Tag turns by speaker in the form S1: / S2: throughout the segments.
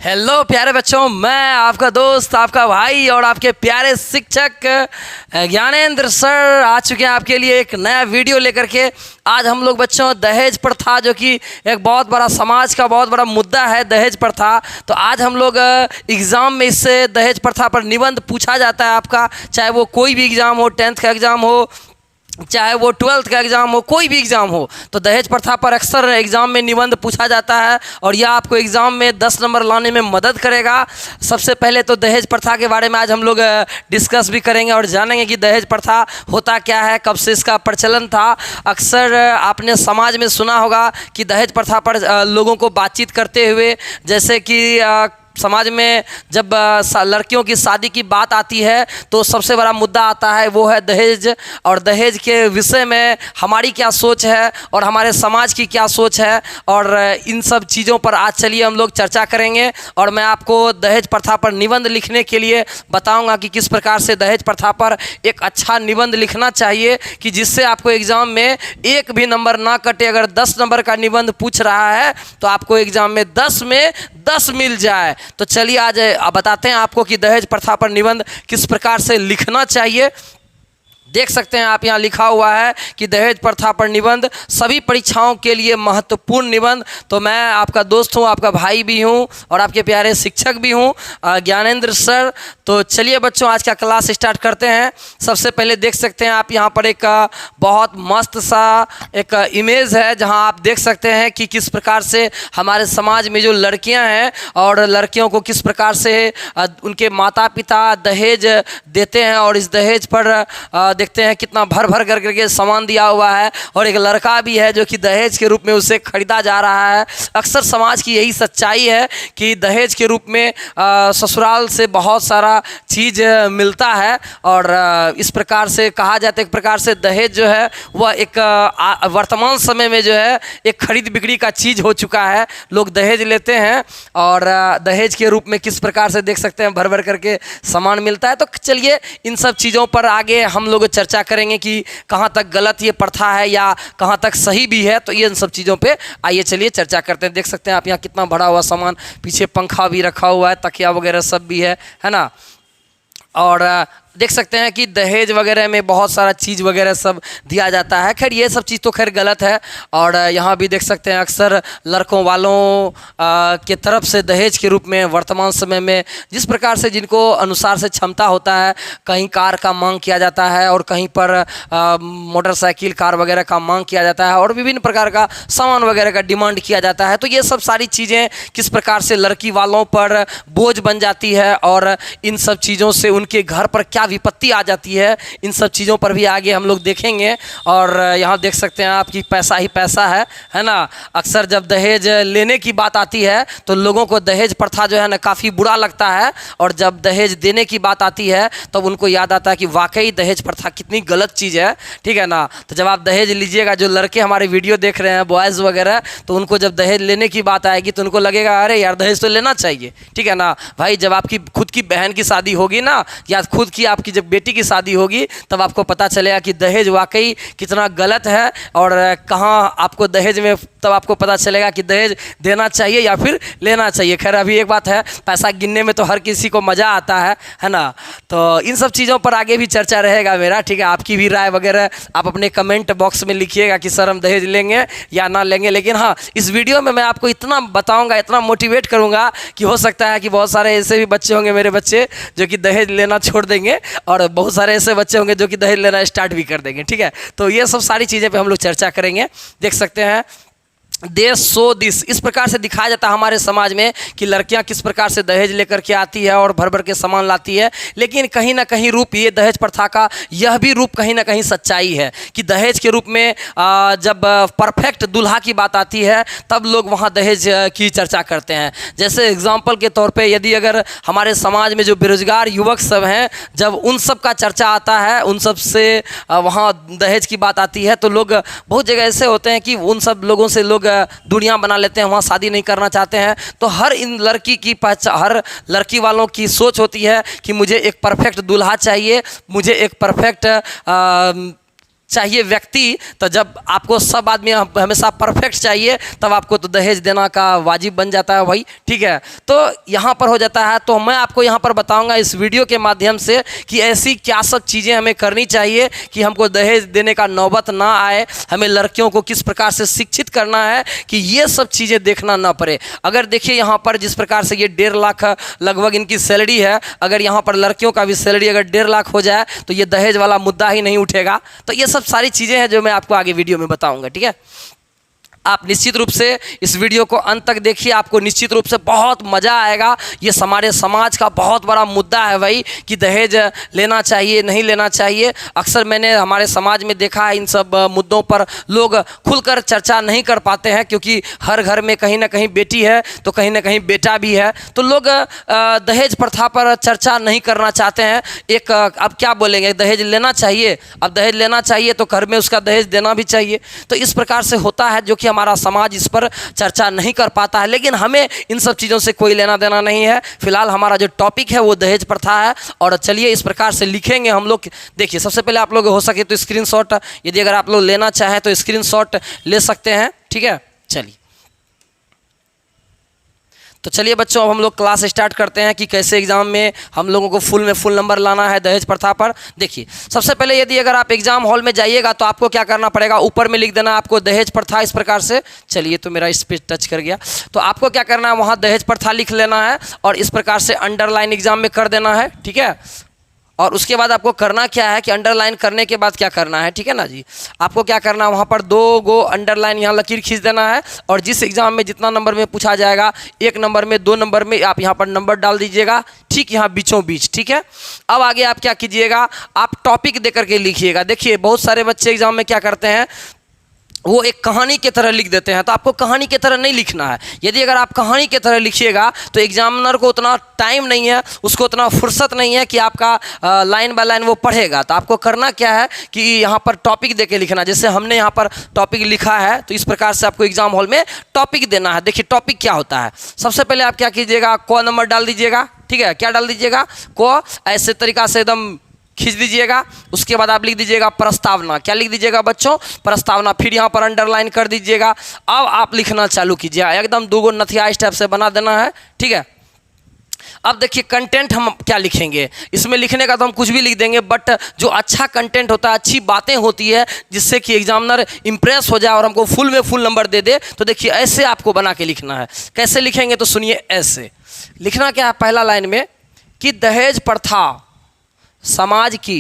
S1: Hello प्यारे बच्चों, मैं आपका दोस्त, आपका भाई और आपके प्यारे शिक्षक ज्ञानेंद्र सर आ चुके हैं आपके लिए एक नया वीडियो लेकर के। आज हम लोग बच्चों दहेज प्रथा, जो कि एक बहुत बड़ा समाज का बहुत बड़ा मुद्दा है, दहेज प्रथा। तो आज हम लोग एग्ज़ाम में इससे दहेज प्रथा पर निबंध पूछा जाता है आपका, चाहे वो कोई भी एग्ज़ाम हो, 10th का एग्ज़ाम हो, चाहे वो 12th का एग्ज़ाम हो, कोई भी एग्ज़ाम हो, तो दहेज प्रथा पर अक्सर एग्ज़ाम में निबंध पूछा जाता है और यह आपको एग्ज़ाम में 10 नंबर लाने में मदद करेगा। सबसे पहले तो दहेज प्रथा के बारे में आज हम लोग डिस्कस भी करेंगे और जानेंगे कि दहेज प्रथा होता क्या है, कब से इसका प्रचलन था। अक्सर आपने समाज में सुना होगा कि दहेज प्रथा पर लोगों को बातचीत करते हुए, जैसे कि समाज में जब लड़कियों की शादी की बात आती है तो सबसे बड़ा मुद्दा आता है वो है दहेज। और दहेज के विषय में हमारी क्या सोच है और हमारे समाज की क्या सोच है, और इन सब चीज़ों पर आज चलिए हम लोग चर्चा करेंगे। और मैं आपको दहेज प्रथा पर निबंध लिखने के लिए बताऊंगा कि किस प्रकार से दहेज प्रथा पर एक अच्छा निबंध लिखना चाहिए कि जिससे आपको एग्ज़ाम में एक भी नंबर ना कटे। अगर 10 नंबर का निबंध पूछ रहा है तो आपको एग्ज़ाम में 10 में 10 मिल जाए। तो चलिए आज बताते हैं आपको कि दहेज प्रथा पर निबंध किस प्रकार से लिखना चाहिए। देख सकते हैं आप, यहाँ लिखा हुआ है कि दहेज प्रथा पर निबंध सभी परीक्षाओं के लिए महत्वपूर्ण निबंध। तो मैं आपका दोस्त हूँ, आपका भाई भी हूँ और आपके प्यारे शिक्षक भी हूँ, ज्ञानेंद्र सर। तो चलिए बच्चों आज का क्लास स्टार्ट करते हैं। सबसे पहले देख सकते हैं आप यहाँ पर एक बहुत मस्त सा एक इमेज है, जहाँ आप देख सकते हैं कि किस प्रकार से हमारे समाज में जो लड़कियाँ हैं और लड़कियों को किस प्रकार से उनके माता पिता दहेज देते हैं। और इस दहेज पर देखते हैं कितना भर भर करके सामान दिया हुआ है और एक लड़का भी है जो कि दहेज के रूप में उसे खरीदा जा रहा है। अक्सर समाज की यही सच्चाई है कि दहेज के रूप में ससुराल से बहुत सारा चीज़ मिलता है और इस प्रकार से कहा जाता है, एक प्रकार से दहेज जो है वह एक वर्तमान समय में जो है एक खरीद बिक्री का चीज़ हो चुका है। लोग दहेज लेते हैं और दहेज के रूप में किस प्रकार से देख सकते हैं भर भर करके सामान मिलता है। तो चलिए इन सब चीज़ों पर आगे हम लोग चर्चा करेंगे कि कहाँ तक गलत ये प्रथा है या कहाँ तक सही भी है। तो ये इन सब चीज़ों पे आइए चलिए चर्चा करते हैं। देख सकते हैं आप यहाँ कितना भरा हुआ सामान, पीछे पंखा भी रखा हुआ है, तकिया वगैरह सब भी है ना। और देख सकते हैं कि दहेज वगैरह में बहुत सारा चीज़ वगैरह सब दिया जाता है। खैर ये सब चीज़ तो खैर गलत है। और यहाँ भी देख सकते हैं अक्सर लड़कों वालों के तरफ से दहेज के रूप में वर्तमान समय में जिस प्रकार से जिनको अनुसार से क्षमता होता है, कहीं कार का मांग किया जाता है और कहीं पर मोटरसाइकिल कार वगैरह का मांग किया जाता है और विभिन्न प्रकार का सामान वगैरह का डिमांड किया जाता है। तो ये सब सारी चीज़ें किस प्रकार से लड़की वालों पर बोझ बन जाती है और इन सब चीज़ों से उनके घर पर क्या विपत्ति आ जाती है, इन सब चीज़ों पर भी आगे हम लोग देखेंगे। और यहाँ देख सकते हैं आप कि पैसा ही पैसा है ना। अक्सर जब दहेज लेने की बात आती है तो लोगों को दहेज प्रथा जो है ना काफ़ी बुरा लगता है, और जब दहेज देने की बात आती है तब उनको याद आता है कि वाकई दहेज प्रथा कितनी गलत चीज़ है, ठीक है ना। तो जब आप दहेज लीजिएगा, जो लड़के हमारे वीडियो देख रहे हैं बॉयज़ वगैरह, तो उनको जब दहेज लेने की बात आएगी तो उनको लगेगा अरे यार दहेज तो लेना चाहिए, ठीक है ना भाई। जब आपकी खुद की बहन की शादी होगी ना, या खुद की आपकी जब बेटी की शादी होगी, तब आपको पता चलेगा कि दहेज वाकई कितना गलत है और कहाँ आपको दहेज में, तब आपको पता चलेगा कि दहेज देना चाहिए या फिर लेना चाहिए। खैर अभी एक बात है, पैसा गिनने में तो हर किसी को मज़ा आता है ना। तो इन सब चीज़ों पर आगे भी चर्चा रहेगा मेरा, ठीक है। आपकी भी राय वगैरह आप अपने कमेंट बॉक्स में लिखिएगा कि सर हम दहेज लेंगे या ना लेंगे। लेकिन हाँ, इस वीडियो में मैं आपको इतना बताऊँगा, इतना मोटिवेट करूँगा कि हो सकता है कि बहुत सारे ऐसे भी बच्चे होंगे, मेरे बच्चे, जो कि दहेज लेना छोड़ देंगे और बहुत सारे ऐसे बच्चे होंगे जो कि दहेज लेना स्टार्ट भी कर देंगे, ठीक है। तो ये सब सारी चीज़ें पे हम लोग चर्चा करेंगे। देख सकते हैं देश सो दिस, इस प्रकार से दिखाया जाता है हमारे समाज में कि लड़कियां किस प्रकार से दहेज लेकर के आती है और भर भर के सामान लाती है। लेकिन कहीं ना कहीं रूप ये दहेज प्रथा का यह भी रूप कहीं ना कहीं सच्चाई है कि दहेज के रूप में जब परफेक्ट दूल्हा की बात आती है तब लोग वहाँ दहेज की चर्चा करते हैं। जैसे एग्जाम्पल के तौर पर यदि अगर हमारे समाज में जो बेरोजगार युवक सब हैं, जब उन सब का चर्चा आता है, उन सब से वहाँ दहेज की बात आती है, तो लोग बहुत जगह ऐसे होते हैं कि उन सब लोगों से लोग दूरियां बना लेते हैं, वहाँ शादी नहीं करना चाहते हैं। तो हर इन लड़की की हर लड़की वालों की सोच होती है कि मुझे एक परफेक्ट दूल्हा चाहिए, मुझे एक परफेक्ट चाहिए व्यक्ति, तो जब आपको सब आदमी हमेशा परफेक्ट चाहिए तब आपको तो दहेज देना का वाजिब बन जाता है भाई, ठीक है। तो यहाँ पर हो जाता है। तो मैं आपको यहाँ पर बताऊँगा इस वीडियो के माध्यम से कि ऐसी क्या सब चीज़ें हमें करनी चाहिए कि हमको दहेज देने का नौबत ना आए। हमें लड़कियों को किस प्रकार से शिक्षित करना है कि ये सब चीज़ें देखना ना पड़े। अगर देखिए यहाँ पर जिस प्रकार से ये 1.5 लाख लगभग इनकी सैलरी है, अगर यहाँ पर लड़कियों का भी सैलरी अगर 1.5 लाख हो जाए तो ये दहेज वाला मुद्दा ही नहीं उठेगा। तो ये सब सारी चीज़ें हैं जो मैं आपको आगे वीडियो में बताऊंगा, ठीक है। आप निश्चित रूप से इस वीडियो को अंत तक देखिए, आपको निश्चित रूप से बहुत मज़ा आएगा। ये हमारे समाज का बहुत बड़ा मुद्दा है भाई कि दहेज लेना चाहिए नहीं लेना चाहिए। अक्सर मैंने हमारे समाज में देखा है इन सब मुद्दों पर लोग खुलकर चर्चा नहीं कर पाते हैं, क्योंकि हर घर में कहीं ना कहीं बेटी है तो कहीं ना कहीं बेटा भी है। तो लोग दहेज प्रथा पर चर्चा नहीं करना चाहते हैं। एक अब क्या बोलेंगे, दहेज लेना चाहिए, अब दहेज लेना चाहिए तो घर में उसका दहेज देना भी चाहिए। तो इस प्रकार से होता है जो कि हमारा समाज इस पर चर्चा नहीं कर पाता है। लेकिन हमें इन सब चीज़ों से कोई लेना देना नहीं है। फिलहाल हमारा जो टॉपिक है वो दहेज प्रथा है। और चलिए इस प्रकार से लिखेंगे हम लोग। देखिए सबसे पहले आप लोग हो सके तो स्क्रीनशॉट, यदि अगर आप लोग लेना चाहें तो स्क्रीनशॉट ले सकते हैं, ठीक है। चलिए तो चलिए बच्चों, अब हम लोग क्लास स्टार्ट करते हैं कि कैसे एग्ज़ाम में हम लोगों को फुल नंबर लाना है दहेज प्रथा पर। देखिए सबसे पहले यदि अगर आप एग्ज़ाम हॉल में जाइएगा तो आपको क्या करना पड़ेगा, ऊपर में लिख देना आपको दहेज प्रथा इस प्रकार से। चलिए तो मेरा इस पर टच कर गया। तो आपको क्या करना है, वहाँ दहेज प्रथा लिख लेना है और इस प्रकार से अंडरलाइन एग्ज़ाम में कर देना है, ठीक है। और उसके बाद आपको करना क्या है कि अंडरलाइन करने के बाद क्या करना है, ठीक है ना जी। आपको क्या करना है, वहाँ पर 2 गो अंडरलाइन यहाँ लकीर खींच देना है। और जिस एग्ज़ाम में जितना नंबर में पूछा जाएगा, 1 नंबर में 2 नंबर में आप यहाँ पर नंबर डाल दीजिएगा, ठीक यहाँ बीचों बीच, ठीक है। अब आगे आप क्या कीजिएगा, आप टॉपिक दे करके लिखिएगा। देखिए बहुत सारे बच्चे एग्ज़ाम में क्या करते हैं, वो एक कहानी की तरह लिख देते हैं। तो आपको कहानी की तरह नहीं लिखना है। यदि अगर आप कहानी की तरह लिखिएगा तो एग्जामिनर को उतना टाइम नहीं है, उसको उतना फुर्सत नहीं है कि आपका लाइन बाय लाइन वो पढ़ेगा। तो आपको करना क्या है कि यहाँ पर टॉपिक दे के लिखना। जैसे हमने यहाँ पर टॉपिक लिखा है तो इस प्रकार से आपको एग्जाम हॉल में टॉपिक देना है। देखिए टॉपिक क्या होता है, सबसे पहले आप क्या कीजिएगा, क नंबर डाल दीजिएगा, ठीक है। क्या डाल दीजिएगा, क, ऐसे तरीका से एकदम खींच दीजिएगा। उसके बाद आप लिख दीजिएगा प्रस्तावना। क्या लिख दीजिएगा बच्चों, प्रस्तावना। फिर यहाँ पर अंडरलाइन कर दीजिएगा। अब आप लिखना चालू कीजिए, एकदम 2 गो नथिया इस टाइप से बना देना है, ठीक है। अब देखिए कंटेंट हम क्या लिखेंगे, इसमें लिखने का तो हम कुछ भी लिख देंगे, बट जो अच्छा कंटेंट होता है, अच्छी बातें होती है जिससे कि एग्जामिनर इंप्रेस हो जाए और हमको फुल नंबर दे दे, तो देखिए ऐसे आपको बना के लिखना है। कैसे लिखेंगे तो सुनिए, ऐसे लिखना क्या है, पहला लाइन में कि दहेज प्रथा समाज की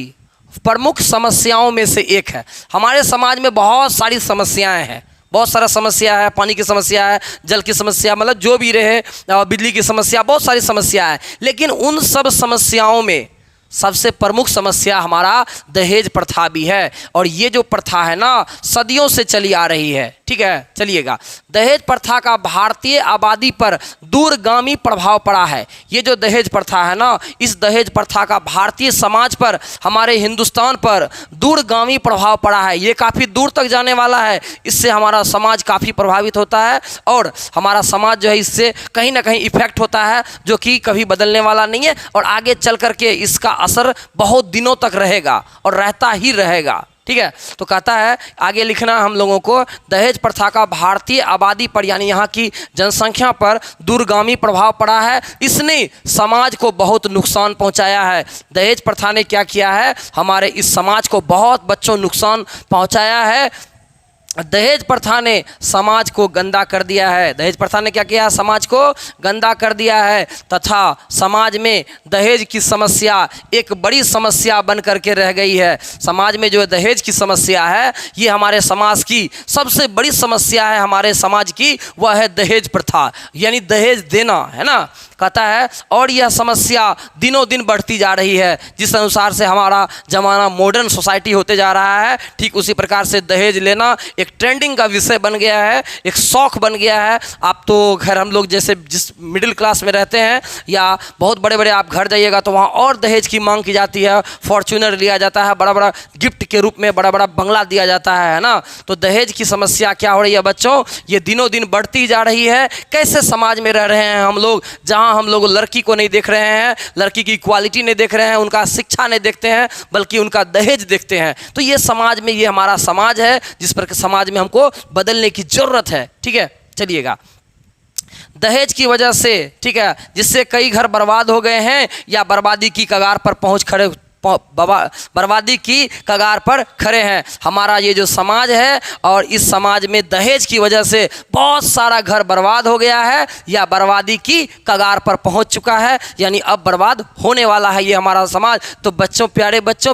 S1: प्रमुख समस्याओं में से एक है। हमारे समाज में बहुत सारी समस्याएं हैं, बहुत सारा समस्या है, पानी की समस्या है, जल की समस्या, मतलब जो भी रहे, बिजली की समस्या, बहुत सारी समस्या है। लेकिन उन सब समस्याओं में सबसे प्रमुख समस्या हमारा दहेज प्रथा भी है। और ये जो प्रथा है ना, सदियों से चली आ रही है, ठीक है। चलिएगा, दहेज प्रथा का भारतीय आबादी पर दूरगामी प्रभाव पड़ा है। ये जो दहेज प्रथा है ना, इस दहेज प्रथा का भारतीय समाज पर, हमारे हिंदुस्तान पर दूरगामी प्रभाव पड़ा है। ये काफ़ी दूर तक जाने वाला है। इससे हमारा समाज काफ़ी प्रभावित होता है और हमारा समाज जो है इससे कहीं ना कहीं इफेक्ट होता है, जो कि कभी बदलने वाला नहीं है। और आगे चल करके इसका असर बहुत दिनों तक रहेगा और रहता ही रहेगा, ठीक है। तो कहता है आगे लिखना हम लोगों को, दहेज प्रथा का भारतीय आबादी पर यानी यहाँ की जनसंख्या पर दूरगामी प्रभाव पड़ा है। इसने समाज को बहुत नुकसान पहुँचाया है। दहेज प्रथा ने क्या किया है, हमारे इस समाज को बहुत बच्चों नुकसान पहुँचाया है। दहेज प्रथा ने समाज को गंदा कर दिया है। दहेज प्रथा ने क्या किया, समाज को गंदा कर दिया है तथा समाज में दहेज की समस्या एक बड़ी समस्या बन करके रह गई है। समाज में जो दहेज की समस्या है, ये हमारे समाज की सबसे बड़ी समस्या है। हमारे समाज की वह है दहेज प्रथा, यानी दहेज देना, है ना। कहता है और यह समस्या दिनों दिन बढ़ती जा रही है। जिस अनुसार से हमारा ज़माना मॉडर्न सोसाइटी होते जा रहा है, ठीक उसी प्रकार से दहेज लेना एक ट्रेंडिंग का विषय बन गया है, एक शौक बन गया है। आप तो घर, हम लोग जैसे जिस मिडिल क्लास में रहते हैं या बहुत बड़े बड़े आप घर जाइएगा तो वहाँ और दहेज की मांग की जाती है। फॉर्च्यूनर लिया जाता है, बड़ा बड़ा गिफ्ट के रूप में बड़ा बड़ा बंगला दिया जाता है ना। तो दहेज की समस्या क्या हो रही है बच्चों, ये दिनों दिन बढ़ती जा रही है। कैसे समाज में रह रहे हैं हम लोग, जहाँ वहाँ हम लोग लड़की को नहीं देख रहे हैं, लड़की की क्वालिटी नहीं देख रहे हैं, उनका शिक्षा नहीं देखते हैं, बल्कि उनका दहेज देखते हैं। तो ये समाज में, ये हमारा समाज है जिस पर समाज में हमको बदलने की ज़रूरत है। ठीक है, चलिएगा। दहेज की वजह से, ठीक है, जिससे कई घर बर्बाद हो गए हैं या बर्बादी की कगार पर बर्बादी की कगार पर खड़े हैं। हमारा ये जो समाज है, और इस समाज में दहेज की वजह से बहुत सारा घर बर्बाद हो गया है या बर्बादी की कगार पर पहुंच चुका है, यानी अब बर्बाद होने वाला है ये हमारा समाज। तो बच्चों,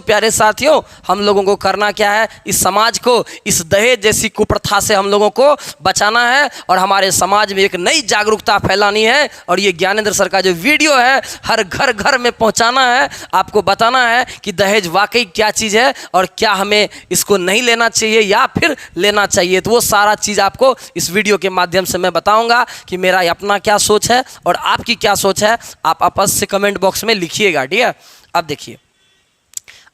S1: प्यारे साथियों, हम लोगों को करना क्या है? इस समाज को इस दहेज जैसी कुप्रथा से हम लोगों को बचाना है और हमारे समाज में एक नई जागरूकता फैलानी है। और ये ज्ञानेंद्र सर का जो वीडियो है हर घर घर में पहुंचाना है, आपको बताना है कि दहेज वाकई क्या चीज़ है और क्या हमें इसको नहीं लेना चाहिए या फिर लेना चाहिए। तो वो सारा चीज़ आपको इस वीडियो के माध्यम से मैं बताऊंगा कि मेरा अपना क्या सोच है और आपकी क्या सोच है। आप आपस से कमेंट बॉक्स में लिखिएगा, ठीक है। अब देखिए,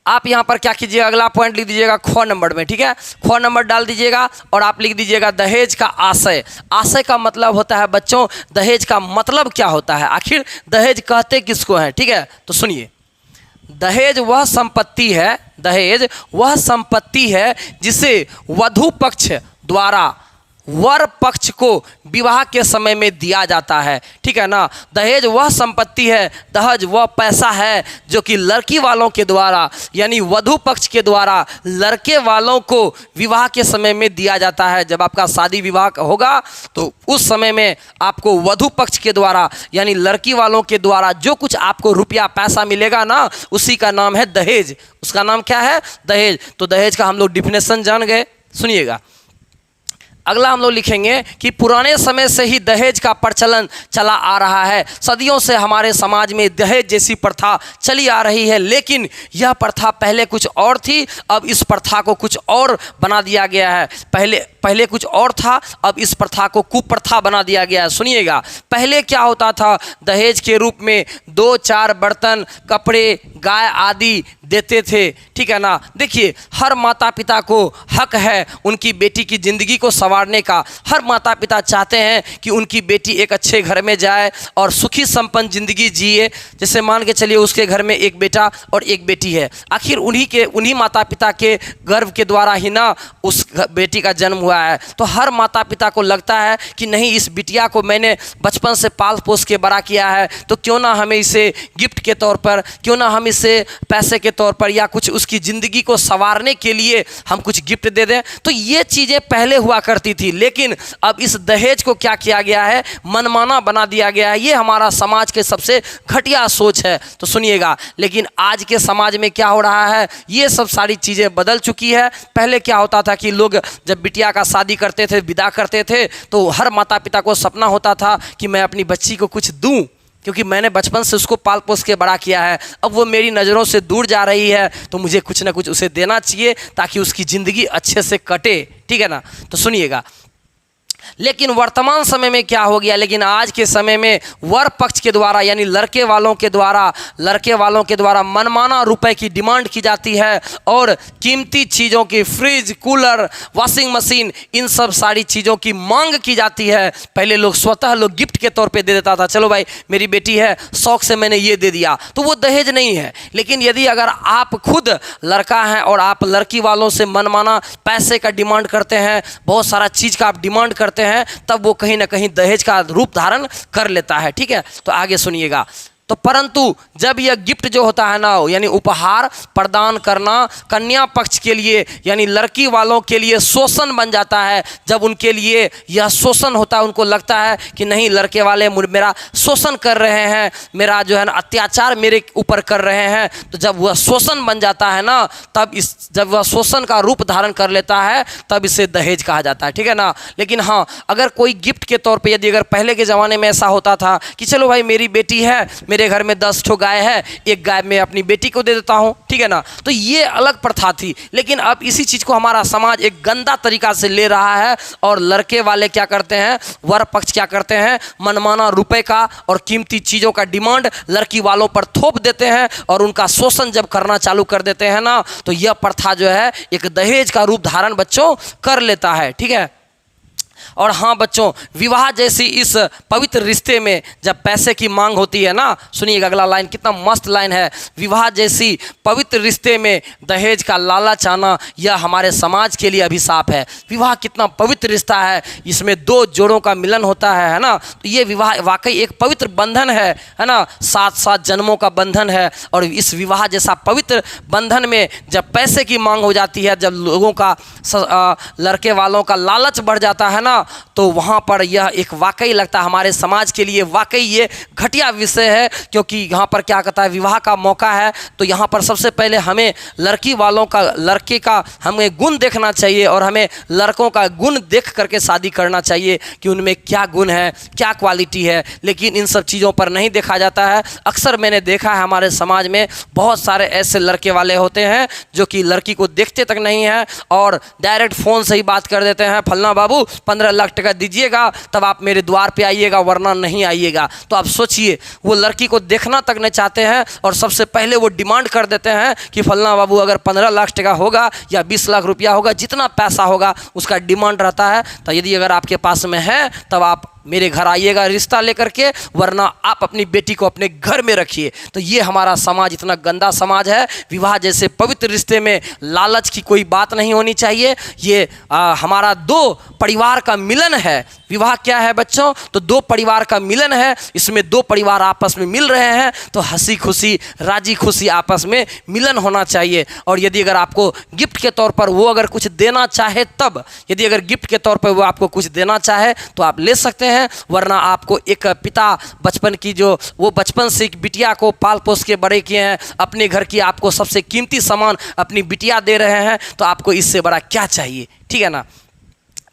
S1: आप यहाँ पर क्या कीजिएगा, अगला पॉइंट लिख दीजिएगा ख नंबर में, ठीक है। ख नंबर डाल दीजिएगा और आप लिख दीजिएगा दहेज का आशय। आशय का मतलब होता है बच्चों, दहेज का मतलब क्या होता है, आखिर दहेज कहते किसको हैं, ठीक है। तो सुनिए, दहेज वह संपत्ति है जिसे वधू पक्ष द्वारा वर पक्ष को विवाह के समय में दिया जाता है, ठीक है ना। दहेज वह संपत्ति है, दहेज वह पैसा है जो कि लड़की वालों के द्वारा, यानी वधू पक्ष के द्वारा लड़के वालों को विवाह के समय में दिया जाता है। जब आपका शादी विवाह होगा तो उस समय में आपको वधू पक्ष के द्वारा, यानी लड़की वालों के द्वारा जो कुछ आपको रुपया पैसा मिलेगा ना, उसी का नाम है दहेज। उसका नाम क्या है? दहेज। तो दहेज का हम लोग डिफिनेशन जान गए। सुनिएगा, अगला हम लोग लिखेंगे कि पुराने समय से ही दहेज का प्रचलन चला आ रहा है। सदियों से हमारे समाज में दहेज जैसी प्रथा चली आ रही है, लेकिन यह प्रथा पहले कुछ और थी, अब इस प्रथा को कुछ और बना दिया गया है। पहले कुछ और था, अब इस प्रथा को कुप्रथा बना दिया गया है। सुनिएगा, पहले क्या होता था, दहेज के रूप में 2-4 बर्तन, कपड़े, गाय आदि देते थे, ठीक है ना। देखिए, हर माता पिता को हक है उनकी बेटी की ज़िंदगी को संवारने का। हर माता पिता चाहते हैं कि उनकी बेटी एक अच्छे घर में जाए और सुखी संपन्न ज़िंदगी जिए। जैसे मान के चलिए उसके घर में एक बेटा और एक बेटी है, आखिर उन्हीं माता पिता के गर्भ के द्वारा ही ना उस बेटी का जन्म हुआ है। तो हर माता पिता को लगता है कि नहीं, इस बिटिया को मैंने बचपन से पाल पोस के बड़ा किया है, तो क्यों ना हमें इसे गिफ्ट के तौर पर, क्यों ना हम इसे पैसे के तौर पर या कुछ उसकी ज़िंदगी को संवारने के लिए हम कुछ गिफ्ट दे दें। तो ये चीज़ें पहले हुआ करती थी, लेकिन अब इस दहेज को क्या किया गया है, मनमाना बना दिया गया है। ये हमारा समाज के सबसे घटिया सोच है। तो सुनिएगा, लेकिन आज के समाज में क्या हो रहा है, ये सब सारी चीज़ें बदल चुकी है। पहले क्या होता था कि लोग जब बिटिया का शादी करते थे, विदा करते थे, तो हर माता पिता को सपना होता था कि मैं अपनी बच्ची को कुछ दूं, क्योंकि मैंने बचपन से उसको पाल पोस के बड़ा किया है। अब वो मेरी नज़रों से दूर जा रही है, तो मुझे कुछ ना कुछ उसे देना चाहिए ताकि उसकी ज़िंदगी अच्छे से कटे, ठीक है ना। तो सुनिएगा, लेकिन वर्तमान समय में क्या हो गया, लेकिन आज के समय में वर पक्ष के द्वारा, यानी लड़के वालों के द्वारा मनमाना रुपए की डिमांड की जाती है और कीमती चीज़ों की, फ्रिज, कूलर, वॉशिंग मशीन, इन सब सारी चीज़ों की मांग की जाती है। पहले लोग स्वतः गिफ्ट के तौर पे दे देता था, चलो भाई मेरी बेटी है, शौक से मैंने ये दे दिया, तो वो दहेज नहीं है। लेकिन यदि अगर आप खुद लड़का हैं और आप लड़की वालों से मनमाना पैसे का डिमांड करते हैं, बहुत सारा चीज़ का आप डिमांड करते हैं, तब वो कहीं ना कहीं दहेज का रूप धारण कर लेता है, ठीक है। तो आगे सुनिएगा, तो परंतु जब यह गिफ्ट जो होता है ना, यानी उपहार प्रदान करना कन्या पक्ष के लिए, यानी लड़की वालों के लिए शोषण बन जाता है। जब उनके लिए यह शोषण होता है, उनको लगता है कि नहीं, लड़के वाले मेरा शोषण कर रहे हैं, मेरा जो है ना अत्याचार मेरे ऊपर कर रहे हैं। तो जब वह शोषण बन जाता है ना, जब वह शोषण का रूप धारण कर लेता है, तब इसे दहेज कहा जाता है, ठीक है ना। लेकिन हाँ, अगर कोई गिफ्ट के तौर पर, यदि अगर पहले के ज़माने में ऐसा होता था कि चलो भाई मेरी बेटी है, मेरे घर में 10 ठो गाय है, एक गाय मैं अपनी बेटी को दे देता हूं, ठीक है ना। तो ये अलग प्रथा थी। लेकिन अब इसी चीज को हमारा समाज एक गंदा तरीका से ले रहा है और लड़के वाले क्या करते हैं, वर पक्ष क्या करते हैं, मनमाना रुपए का और कीमती चीजों का डिमांड लड़की वालों पर थोप देते हैं और उनका शोषण जब करना चालू कर देते हैं ना, तो यह प्रथा जो है एक दहेज का रूप धारण बच्चों कर लेता है, ठीक है। और हाँ बच्चों, विवाह जैसी इस पवित्र रिश्ते में जब पैसे की मांग होती है ना, सुनिएगा अगला लाइन, कितना मस्त लाइन है। विवाह जैसी पवित्र रिश्ते में दहेज का लालच आना यह हमारे समाज के लिए अभिशाप है। विवाह कितना पवित्र रिश्ता है, इसमें दो जोड़ों का मिलन होता है ना। तो ये विवाह वाकई एक पवित्र बंधन है ना, 7 जन्मों का बंधन है। और इस विवाह जैसा पवित्र बंधन में जब पैसे की मांग हो जाती है, जब लोगों का लड़के वालों का लालच बढ़ जाता है ना, तो वहाँ पर यह एक वाकई लगता है हमारे समाज के लिए वाकई ये घटिया विषय है। क्योंकि यहाँ पर क्या कहता है, विवाह का मौका है तो यहाँ पर सबसे पहले हमें लड़के का हमें गुण देखना चाहिए और हमें लड़कों का गुण देख करके शादी करना चाहिए कि उनमें क्या गुण है, क्या क्वालिटी है। लेकिन इन सब चीज़ों पर नहीं देखा जाता है। अक्सर मैंने देखा है हमारे समाज में बहुत सारे ऐसे लड़के वाले होते हैं जो कि लड़की को देखते तक नहीं है और डायरेक्ट फ़ोन से ही बात कर देते हैं, फलना बाबू 15 लाख टका दीजिएगा तब आप मेरे द्वार पे आइएगा वरना नहीं आइएगा। तो आप सोचिए, वो लड़की को देखना तक नहीं चाहते हैं और सबसे पहले वो डिमांड कर देते हैं कि फलना बाबू अगर 15 लाख टका होगा या 20 लाख रुपया होगा, जितना पैसा होगा उसका डिमांड रहता है। तो यदि अगर आपके पास में है तब आप मेरे घर आइएगा रिश्ता लेकर के, वरना आप अपनी बेटी को अपने घर में रखिए। तो ये हमारा समाज इतना गंदा समाज है। विवाह जैसे पवित्र रिश्ते में लालच की कोई बात नहीं होनी चाहिए। ये हमारा दो परिवार का मिलन है। विवाह क्या है बच्चों, तो दो परिवार का मिलन है। इसमें दो परिवार आपस में मिल रहे हैं तो हंसी खुशी राजी खुशी आपस में मिलन होना चाहिए। और यदि अगर आपको गिफ्ट के तौर पर वो अगर कुछ देना चाहे, तब यदि अगर गिफ्ट के तौर पर वो आपको कुछ देना चाहे तो आप ले सकते हैं, वरना आपको एक पिता बचपन की जो वो बचपन से एक बिटिया को पाल पोस के बड़े किए हैं, अपने घर की आपको सबसे कीमती सामान अपनी बिटिया दे रहे हैं, तो आपको इससे बड़ा क्या चाहिए। ठीक है ना।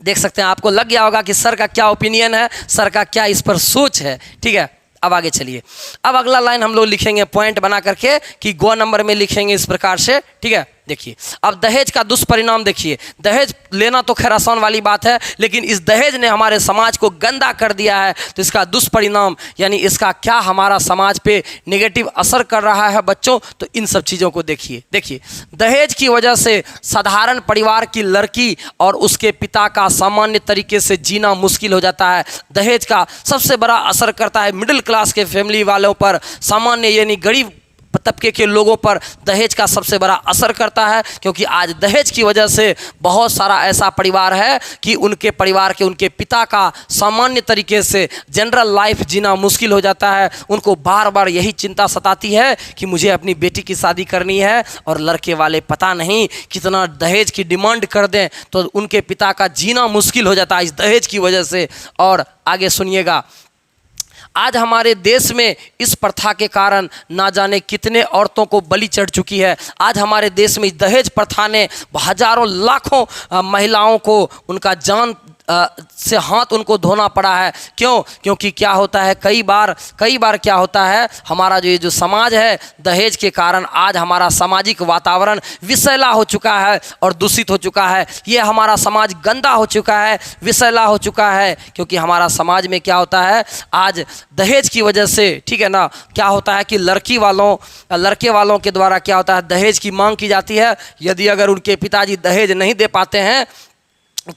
S1: देख सकते हैं, आपको लग गया होगा कि सर का क्या ओपिनियन है, सर का क्या इस पर सोच है। ठीक है, अब आगे चलिए। अब अगला लाइन हम लोग लिखेंगे पॉइंट बना करके कि गो नंबर में लिखेंगे इस प्रकार से। ठीक है, देखिए अब दहेज का दुष्परिणाम देखिए। दहेज लेना तो खैर आसान वाली बात है, लेकिन इस दहेज ने हमारे समाज को गंदा कर दिया है। तो इसका दुष्परिणाम यानी इसका क्या हमारा समाज पे नेगेटिव असर कर रहा है बच्चों, तो इन सब चीज़ों को देखिए। दहेज की वजह से साधारण परिवार की लड़की और उसके पिता का सामान्य तरीके से जीना मुश्किल हो जाता है। दहेज का सबसे बड़ा असर करता है मिडिल क्लास के फैमिली वालों पर, सामान्य यानी गरीब तबके के लोगों पर दहेज का सबसे बड़ा असर करता है। क्योंकि आज दहेज की वजह से बहुत सारा ऐसा परिवार है कि उनके परिवार के उनके पिता का सामान्य तरीके से जनरल लाइफ जीना मुश्किल हो जाता है। उनको बार बार यही चिंता सताती है कि मुझे अपनी बेटी की शादी करनी है, और लड़के वाले पता नहीं कितना दहेज की डिमांड कर दें तो उनके पिता का जीना मुश्किल हो जाता है इस दहेज की वजह से। और आगे सुनिएगा, आज हमारे देश में इस प्रथा के कारण ना जाने कितने औरतों को बलि चढ़ चुकी है। आज हमारे देश में दहेज प्रथा ने हजारों लाखों महिलाओं को उनका जान से हाथ उनको धोना पड़ा है। क्यों? क्योंकि क्या होता है, कई बार क्या होता है, हमारा जो ये जो समाज है दहेज के कारण आज हमारा सामाजिक वातावरण विषैला हो चुका है और दूषित हो चुका है। ये हमारा समाज गंदा हो चुका है, विषैला हो चुका है। क्योंकि हमारा समाज में क्या होता है, आज दहेज की वजह से, ठीक है ना, क्या होता है कि लड़के वालों के द्वारा क्या होता है, दहेज की मांग की जाती है। यदि अगर उनके पिताजी दहेज नहीं दे पाते हैं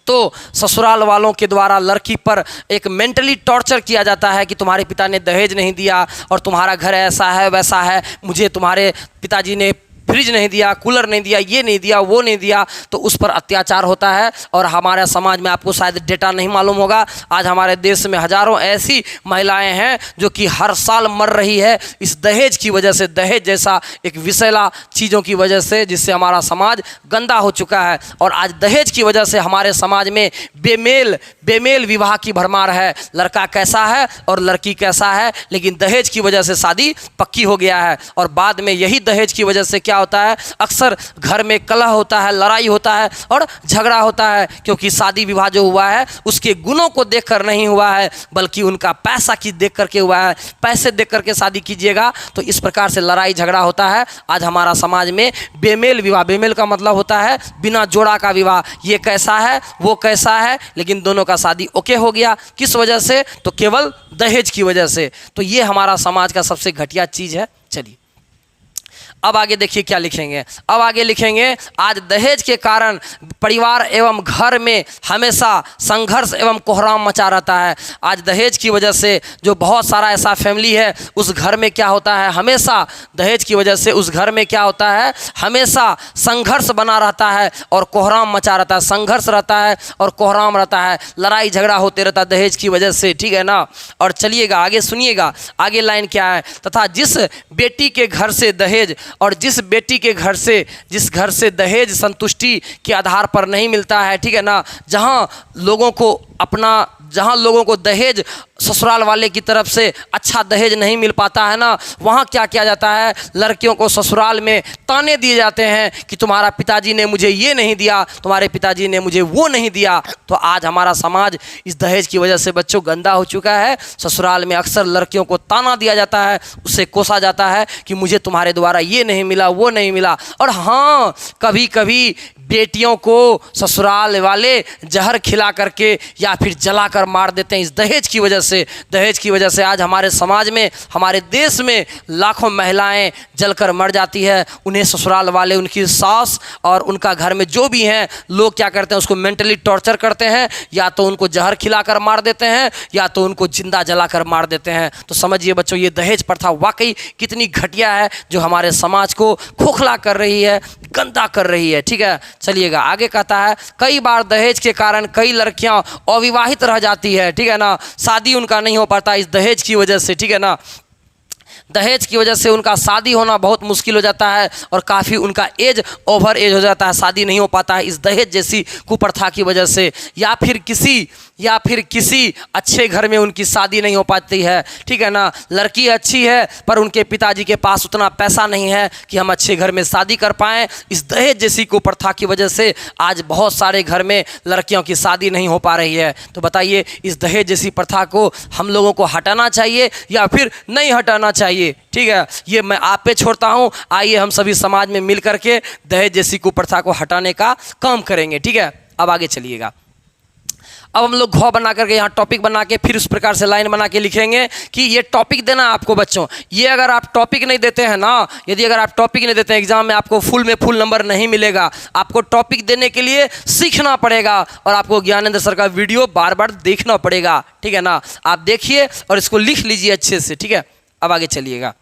S1: तो ससुराल वालों के द्वारा लड़की पर एक मेंटली टॉर्चर किया जाता है कि तुम्हारे पिता ने दहेज नहीं दिया और तुम्हारा घर ऐसा है वैसा है, मुझे तुम्हारे पिताजी ने फ्रिज नहीं दिया, कूलर नहीं दिया, ये नहीं दिया, वो नहीं दिया। तो उस पर अत्याचार होता है। और हमारे समाज में आपको शायद डेटा नहीं मालूम होगा, आज हमारे देश में हजारों ऐसी महिलाएं हैं जो कि हर साल मर रही है इस दहेज की वजह से, दहेज जैसा एक विषैला चीज़ों की वजह से, जिससे हमारा समाज गंदा हो चुका है। और आज दहेज की वजह से हमारे समाज में बेमेल विवाह की भरमार है। लड़का कैसा है और लड़की कैसा है, लेकिन दहेज की वजह से शादी पक्की हो गया है। और बाद में यही दहेज की वजह से क्या होता है, अक्सर घर में कलह होता है, लड़ाई होता है और झगड़ा होता है। क्योंकि शादी विवाह जो हुआ है उसके गुणों को देखकर नहीं हुआ है, बल्कि उनका पैसा की देख करके हुआ है। पैसे देख करके शादी कीजिएगा तो इस प्रकार से लड़ाई झगड़ा होता है। आज हमारा समाज में बेमेल विवाह, बेमेल का मतलब होता है बिना जोड़ा का विवाह, ये कैसा है वो कैसा है, लेकिन दोनों का शादी ओके हो गया। किस वजह से? तो केवल दहेज की वजह से। तो ये हमारा समाज का सबसे घटिया चीज़ है। चलिए अब आगे देखिए क्या लिखेंगे। अब आगे लिखेंगे, आज दहेज के कारण परिवार एवं घर में हमेशा संघर्ष एवं कोहराम मचा रहता है। आज दहेज की वजह से जो बहुत सारा ऐसा फैमिली है, उस घर में क्या होता है, हमेशा दहेज की वजह से उस घर में क्या होता है, हमेशा संघर्ष बना रहता है और कोहराम मचा रहता है। संघर्ष रहता है और कोहराम रहता है, लड़ाई झगड़ा होते रहता है दहेज की वजह से, ठीक है ना। और चलिएगा आगे सुनिएगा, आगे लाइन क्या है, तथा जिस बेटी के घर से दहेज और जिस बेटी के घर से, जिस घर से दहेज संतुष्टि के आधार पर नहीं मिलता है, ठीक है ना, जहां लोगों को दहेज ससुराल वाले की तरफ से अच्छा दहेज नहीं मिल पाता है ना, वहाँ क्या किया जाता है, लड़कियों को ससुराल में ताने दिए जाते हैं कि तुम्हारा पिताजी ने मुझे ये नहीं दिया, तुम्हारे पिताजी ने मुझे वो नहीं दिया। तो आज हमारा समाज इस दहेज की वजह से बच्चों गंदा हो चुका है। ससुराल में अक्सर लड़कियों को ताना दिया जाता है, उससे कोसा जाता है कि मुझे तुम्हारे द्वारा ये नहीं मिला, वो नहीं मिला। और हाँ, कभी कभी बेटियों को ससुराल वाले जहर खिला करके या फिर जला कर मार देते हैं इस दहेज की वजह से। दहेज की वजह से आज हमारे समाज में, हमारे देश में लाखों महिलाएं जलकर मर जाती है। उन्हें ससुराल वाले, उनकी सास और उनका घर में जो भी हैं लोग क्या करते हैं, उसको मेंटली टॉर्चर करते हैं, या तो उनको जहर खिलाकर मार देते हैं या तो उनको जिंदा जलाकर मार देते हैं। तो समझिए बच्चों, ये दहेज प्रथा वाकई कितनी घटिया है, जो हमारे समाज को खोखला कर रही है, गंदा कर रही है, ठीक है। चलिएगा आगे कहता है, कई बार दहेज के कारण कई लड़कियां अविवाहित रह जाती है, ठीक है ना, शादी उनका नहीं हो पाता इस दहेज की वजह से, ठीक है ना। दहेज की वजह से उनका शादी होना बहुत मुश्किल हो जाता है और काफ़ी उनका एज ओवर एज हो जाता है, शादी नहीं हो पाता है इस दहेज जैसी कुप्रथा की वजह से। या फिर किसी अच्छे घर में उनकी शादी नहीं हो पाती है, ठीक है ना। लड़की अच्छी है पर उनके पिताजी के पास उतना पैसा नहीं है कि हम अच्छे घर में शादी कर पाएँ। इस दहेज जैसी कुप्रथा की वजह से आज बहुत सारे घर में लड़कियों की शादी नहीं हो पा रही है। तो बताइए, इस दहेज जैसी प्रथा को हम लोगों को हटाना चाहिए या फिर नहीं हटाना चाहिए, ठीक है। ये मैं आप पे छोड़ता हूँ। आइए हम सभी समाज में मिल करके दहेज जैसी कुप्रथा को हटाने का काम करेंगे, ठीक है। अब आगे चलिएगा। अब हम लोग घ बना करके यहाँ टॉपिक बना के फिर उस प्रकार से लाइन बना के लिखेंगे कि ये टॉपिक देना है आपको बच्चों। ये अगर आप टॉपिक नहीं देते हैं ना, यदि अगर आप टॉपिक नहीं देते हैं एग्जाम में, आपको फुल नंबर नहीं मिलेगा। आपको टॉपिक देने के लिए सीखना पड़ेगा और आपको ज्ञानेंद्र सर का वीडियो बार बार देखना पड़ेगा, ठीक है ना। आप देखिए और इसको लिख लीजिए अच्छे से, ठीक है। अब आगे चलिएगा।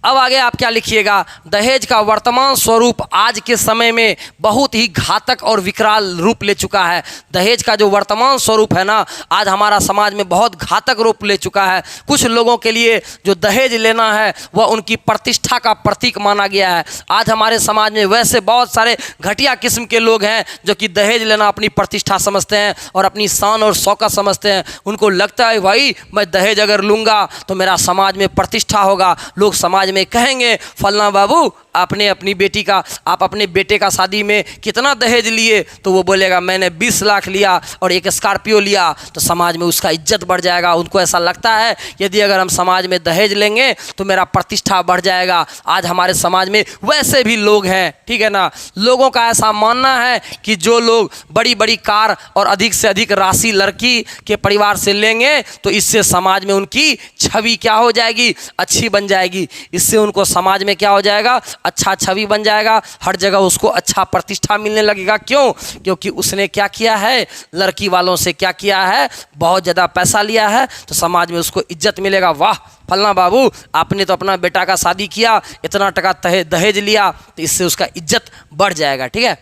S1: अब आगे आप क्या लिखिएगा, दहेज का वर्तमान स्वरूप आज के समय में बहुत ही घातक और विकराल रूप ले चुका है। दहेज का जो वर्तमान स्वरूप है ना, आज हमारा समाज में बहुत घातक रूप ले चुका है। कुछ लोगों के लिए जो दहेज लेना है वह उनकी प्रतिष्ठा का प्रतीक माना गया है। आज हमारे समाज में वैसे बहुत सारे घटिया किस्म के लोग हैं जो कि दहेज लेना अपनी प्रतिष्ठा समझते हैं और अपनी शान और शौकत समझते हैं। उनको लगता है भाई मैं दहेज अगर लूँगा तो मेरा समाज में प्रतिष्ठा होगा, लोग समाज में कहेंगे फलना बाबू आपने अपनी बेटी का, आप अपने बेटे का शादी में कितना दहेज लिए, तो वो बोलेगा मैंने 20 लाख लिया और एक स्कॉर्पियो लिया, तो समाज में उसका इज्जत बढ़ जाएगा। उनको ऐसा लगता है यदि अगर हम समाज में दहेज लेंगे तो मेरा प्रतिष्ठा बढ़ जाएगा। आज हमारे समाज में वैसे भी लोग हैं, ठीक है ना। लोगों का ऐसा मानना है कि जो लोग बड़ी बड़ी कार और अधिक से अधिक राशि लड़की के परिवार से लेंगे तो इससे समाज में उनकी छवि क्या हो जाएगी, अच्छी बन जाएगी। इससे उनको समाज में क्या हो जाएगा, अच्छा छवि बन जाएगा, हर जगह उसको अच्छा प्रतिष्ठा मिलने लगेगा। क्यों? क्योंकि उसने क्या किया है, लड़की वालों से क्या किया है, बहुत ज़्यादा पैसा लिया है, तो समाज में उसको इज्जत मिलेगा। वाह फलना बाबू आपने तो अपना बेटा का शादी किया, इतना टका दहेज लिया, तो इससे उसका इज्जत बढ़ जाएगा, ठीक है।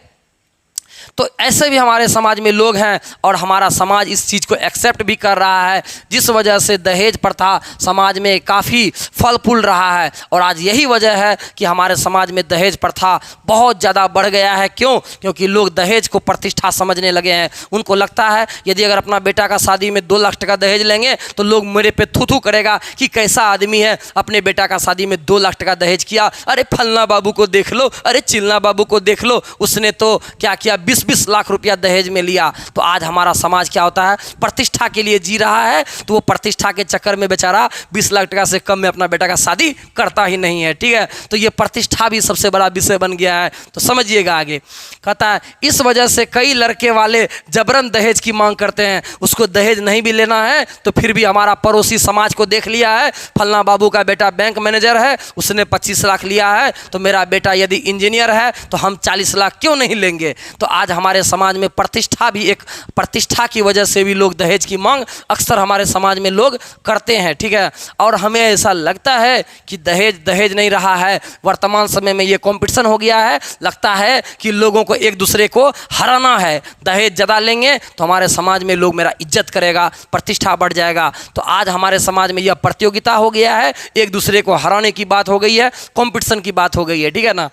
S1: तो ऐसे भी हमारे समाज में लोग हैं और हमारा समाज इस चीज़ को एक्सेप्ट भी कर रहा है, जिस वजह से दहेज प्रथा समाज में काफ़ी फल फूल रहा है। और आज यही वजह है कि हमारे समाज में दहेज प्रथा बहुत ज़्यादा बढ़ गया है। क्यों? क्योंकि लोग दहेज को प्रतिष्ठा समझने लगे हैं। उनको लगता है यदि अगर अपना बेटा का शादी में 2 लाख टका दहेज लेंगे तो लोग मेरे पे थू करेगा कि कैसा आदमी है, अपने बेटा का शादी में 2 लाख टका दहेज किया। अरे फलना बाबू को देख लो, अरे चिलना बाबू को देख लो, उसने तो क्या किया, 20 20-20 लाख रुपया दहेज में लिया, तो आज हमारा समाज क्या होता है, प्रतिष्ठा के लिए जी रहा है, तो वो प्रतिष्ठा के चक्कर में बेचारा 20 लाख टका से कम में अपना बेटा का शादी करता ही नहीं है। ठीक है, तो ये प्रतिष्ठा भी सबसे बड़ा विषय बन गया है, तो समझिएगा आगे। कहता है इस वजह से कई लड़के वाले जबरन दहेज की मांग करते हैं, उसको दहेज नहीं भी लेना है तो फिर भी हमारा पड़ोसी समाज को देख लिया है, फलना बाबू का बेटा बैंक मैनेजर है, उसने 25 लाख लिया है, तो मेरा बेटा यदि इंजीनियर है तो हम 40 लाख क्यों नहीं लेंगे। तो आज हमारे समाज में प्रतिष्ठा भी, एक प्रतिष्ठा की वजह से भी लोग दहेज की मांग अक्सर हमारे समाज में लोग करते हैं। ठीक है, और हमें ऐसा लगता है कि दहेज नहीं रहा है, वर्तमान समय में ये कंपटीशन हो गया है, लगता है कि लोगों को एक दूसरे को हराना है, दहेज ज़्यादा लेंगे तो हमारे समाज में लोग मेरा इज्जत करेगा, प्रतिष्ठा बढ़ जाएगा। तो आज हमारे समाज में यह प्रतियोगिता हो गया है, एक दूसरे को हराने की बात हो गई है, कंपटीशन की बात हो गई है। ठीक है ना,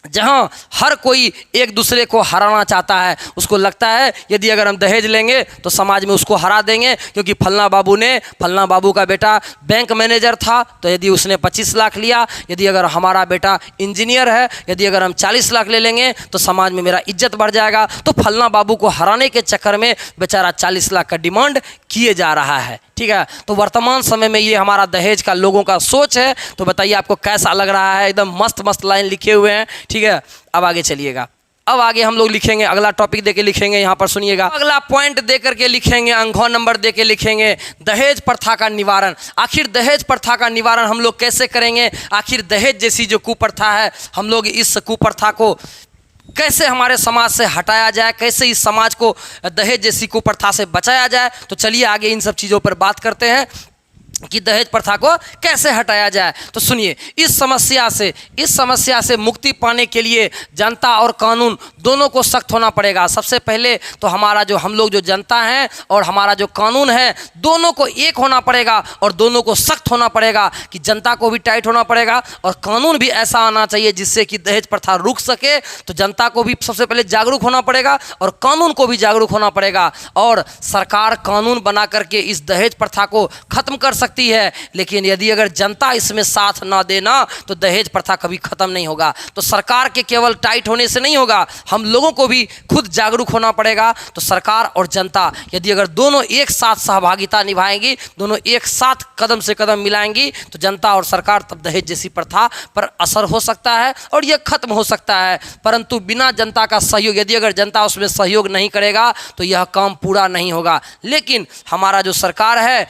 S1: जहाँ हर कोई एक दूसरे को हराना चाहता है, उसको लगता है यदि अगर हम दहेज लेंगे तो समाज में उसको हरा देंगे, क्योंकि फलना बाबू का बेटा बैंक मैनेजर था, तो यदि उसने 25 लाख लिया, यदि अगर हमारा बेटा इंजीनियर है, यदि अगर हम 40 लाख ले लेंगे तो समाज में मेरा इज्जत बढ़ जाएगा। तो फलना बाबू को हराने के चक्कर में बेचारा 40 लाख का डिमांड किए जा रहा है। ठीक है, तो वर्तमान समय में ये हमारा दहेज का लोगों का सोच है। तो बताइए आपको कैसा लग रहा है, एकदम मस्त मस्त लाइन लिखे हुए हैं। ठीक है, अब आगे चलिएगा, अब आगे हम लोग लिखेंगे, अगला टॉपिक देके लिखेंगे, यहाँ पर सुनिएगा, अगला पॉइंट दे करके लिखेंगे, अंगों नंबर दे के लिखेंगे, दहेज प्रथा का निवारण। आखिर दहेज प्रथा का निवारण हम लोग कैसे करेंगे, आखिर दहेज जैसी जो कुप्रथा है, हम लोग इस कुप्रथा को कैसे हमारे समाज से हटाया जाए, कैसे इस समाज को दहेज जैसी कुप्रथा से बचाया जाए। तो चलिए आगे इन सब चीज़ों पर बात करते हैं कि दहेज प्रथा को कैसे हटाया जाए। तो सुनिए, इस समस्या से मुक्ति पाने के लिए जनता और कानून दोनों को सख्त होना पड़ेगा। सबसे पहले तो हमारा जो हम लोग जो जनता हैं और हमारा जो कानून है, दोनों को एक होना पड़ेगा और दोनों को सख्त होना पड़ेगा, कि जनता को भी टाइट होना पड़ेगा और कानून भी ऐसा आना चाहिए जिससे कि दहेज प्रथा रुक सके। तो जनता को भी सबसे पहले जागरूक होना पड़ेगा और कानून को भी जागरूक होना पड़ेगा, और सरकार कानून बना करके इस दहेज प्रथा को खत्म कर सकती है। लेकिन यदि अगर जनता इसमें साथ ना देना तो दहेज प्रथा कभी खत्म नहीं होगा। तो सरकार के केवल टाइट होने से नहीं होगा, हम लोगों को भी खुद जागरूक होना पड़ेगा। तो सरकार और जनता यदि अगर दोनों एक साथ सहभागिता निभाएंगी, दोनों एक साथ कदम से कदम मिलाएंगी, तो जनता और सरकार तब दहेज जैसी प्रथा पर असर हो सकता है और यह खत्म हो सकता है। परंतु बिना जनता का सहयोग, यदि अगर जनता उसमें सहयोग नहीं करेगा तो यह काम पूरा नहीं होगा। लेकिन हमारा जो सरकार है,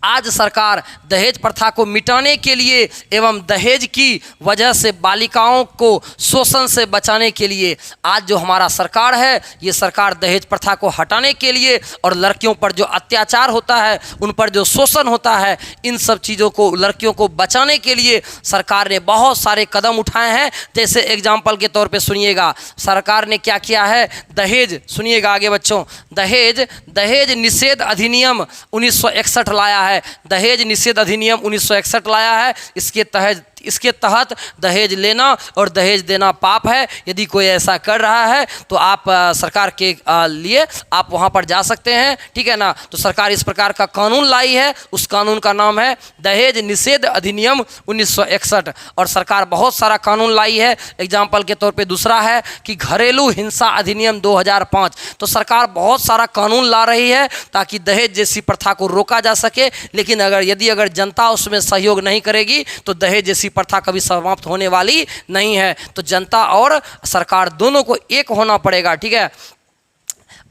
S1: आज सरकार दहेज प्रथा को मिटाने के लिए एवं दहेज की वजह से बालिकाओं को शोषण से बचाने के लिए आज जो हमारा सरकार है, ये सरकार दहेज प्रथा को हटाने के लिए और लड़कियों पर जो अत्याचार होता है, उन पर जो शोषण होता है, इन सब चीज़ों को, लड़कियों को बचाने के लिए सरकार ने बहुत सारे कदम उठाए हैं। जैसे एग्जाम्पल के तौर पे सुनिएगा, सरकार ने क्या किया है, दहेज, सुनिएगा आगे बच्चों, दहेज निषेध अधिनियम 1961 लाया है, दहेज निषेध अधिनियम 1961 लाया है। इसके तहत दहेज लेना और दहेज देना पाप है। यदि कोई ऐसा कर रहा है तो आप सरकार के लिए आप वहाँ पर जा सकते हैं। ठीक है ना, तो सरकार इस प्रकार का कानून लाई है, उस कानून का नाम है दहेज निषेध अधिनियम 1961। और सरकार बहुत सारा कानून लाई है। एग्जाम्पल के तौर पे दूसरा है कि घरेलू हिंसा अधिनियम 2005। तो सरकार बहुत सारा कानून ला रही है ताकि दहेज जैसी प्रथा को रोका जा सके। लेकिन यदि जनता उसमें सहयोग नहीं करेगी तो दहेज जैसी प्रथा कभी समाप्त होने वाली नहीं है। तो जनता और सरकार दोनों को एक होना पड़ेगा। ठीक है,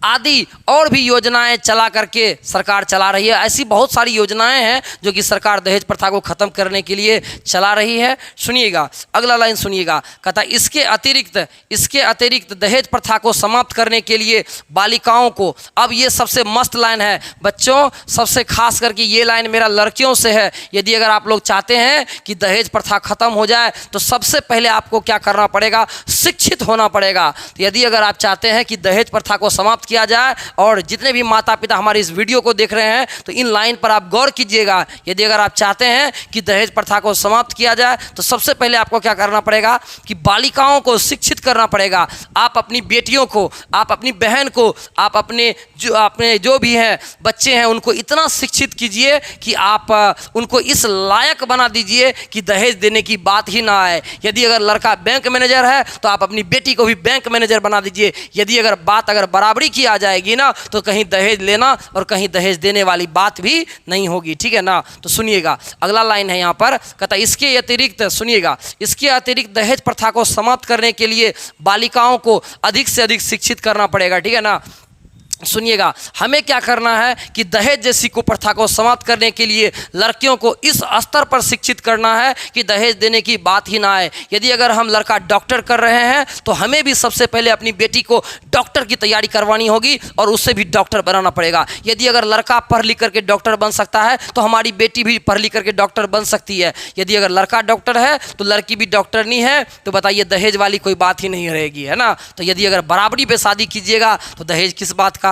S1: आदि और भी योजनाएं चला करके सरकार चला रही है। ऐसी बहुत सारी योजनाएं हैं जो कि सरकार दहेज प्रथा को ख़त्म करने के लिए चला रही है। सुनिएगा, अगला लाइन सुनिएगा, कहता है इसके अतिरिक्त दहेज प्रथा को समाप्त करने के लिए बालिकाओं को, अब ये सबसे मस्त लाइन है बच्चों, सबसे खास करके ये लाइन मेरा लड़कियों से है। यदि अगर आप लोग चाहते हैं कि दहेज प्रथा ख़त्म हो जाए तो सबसे पहले आपको क्या करना पड़ेगा, शिक्षित होना पड़ेगा। यदि अगर आप चाहते हैं कि दहेज प्रथा को समाप्त समाप्त किया जाए। और जितने भी माता पिता हमारे इस वीडियो को देख रहे हैं तो इन लाइन पर आप गौर कीजिएगा। यदि अगर आप चाहते हैं कि दहेज प्रथा को समाप्त किया जाए तो सबसे पहले आपको क्या करना पड़ेगा कि बालिकाओं को शिक्षित करना पड़ेगा। आप अपनी बेटियों को, आप अपनी बहन को, आप अपने जो भी हैं बच्चे हैं उनको इतना शिक्षित कीजिए कि आप उनको इस लायक बना दीजिए कि दहेज देने की बात ही ना आए। यदि अगर लड़का बैंक मैनेजर है तो आप अपनी बेटी को भी बैंक मैनेजर बना दीजिए। यदि अगर बात बराबरी की आ जाएगी ना तो कहीं दहेज लेना और कहीं दहेज देने वाली बात भी नहीं होगी, ठीक है ना। तो सुनिएगा, अगला लाइन है यहाँ पर, कहता इसके अतिरिक्त, सुनिएगा, इसके अतिरिक्त दहेज प्रथा को समाप्त करने के लिए बालिकाओं को अधिक से अधिक शिक्षित करना पड़ेगा, ठीक है ना। सुनिएगा, हमें क्या करना है कि दहेज जैसी कुप्रथा को समाप्त करने के लिए लड़कियों को इस स्तर पर शिक्षित करना है कि दहेज देने की बात ही ना आए। यदि अगर हम लड़का डॉक्टर कर रहे हैं तो हमें भी सबसे पहले अपनी बेटी को डॉक्टर की तैयारी करवानी होगी और उससे भी डॉक्टर बनाना पड़ेगा। यदि अगर लड़का पढ़ लिख करके डॉक्टर बन सकता है तो हमारी बेटी भी पढ़ लिख करके डॉक्टर बन सकती है। यदि अगर लड़का डॉक्टर है तो लड़की भी डॉक्टर नहीं है तो बताइए दहेज वाली कोई बात ही नहीं रहेगी, है ना। तो यदि अगर बराबरी पे शादी कीजिएगा तो दहेज किस बात का,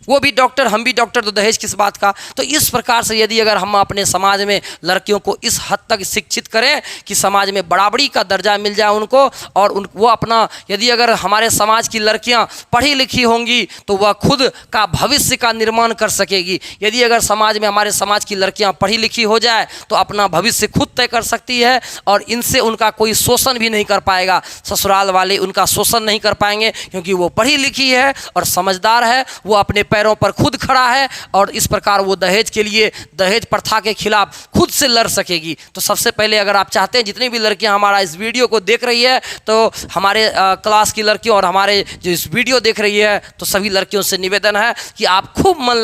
S1: वो भी डॉक्टर हम भी डॉक्टर तो दहेज किस बात का। तो इस प्रकार से यदि अगर हम अपने समाज में लड़कियों को इस हद तक शिक्षित करें कि समाज में बराबरी का दर्जा मिल जाए उनको, और वो अपना, यदि अगर हमारे समाज की लड़कियां पढ़ी लिखी होंगी तो वह खुद का भविष्य का निर्माण कर सकेगी। यदि अगर समाज में हमारे समाज की लड़कियां पढ़ी लिखी हो जाए तो अपना भविष्य खुद तय कर सकती है और इनसे उनका कोई शोषण भी नहीं कर पाएगा। ससुराल वाले उनका शोषण नहीं कर पाएंगे क्योंकि वो पढ़ी लिखी है और समझदार है, वो अपने पैरों पर खुद खड़ा है और इस प्रकार वो दहेज के लिए, दहेज प्रथा के खिलाफ खुद से लड़ सकेगी। तो सबसे पहले अगर आप चाहते हैं, जितनी भी लड़कियां हमारा इस वीडियो को देख रही है तो हमारे क्लास की लड़कियों और हमारे जो इस वीडियो देख रही है तो सभी लड़कियों से निवेदन है कि आप खूब मन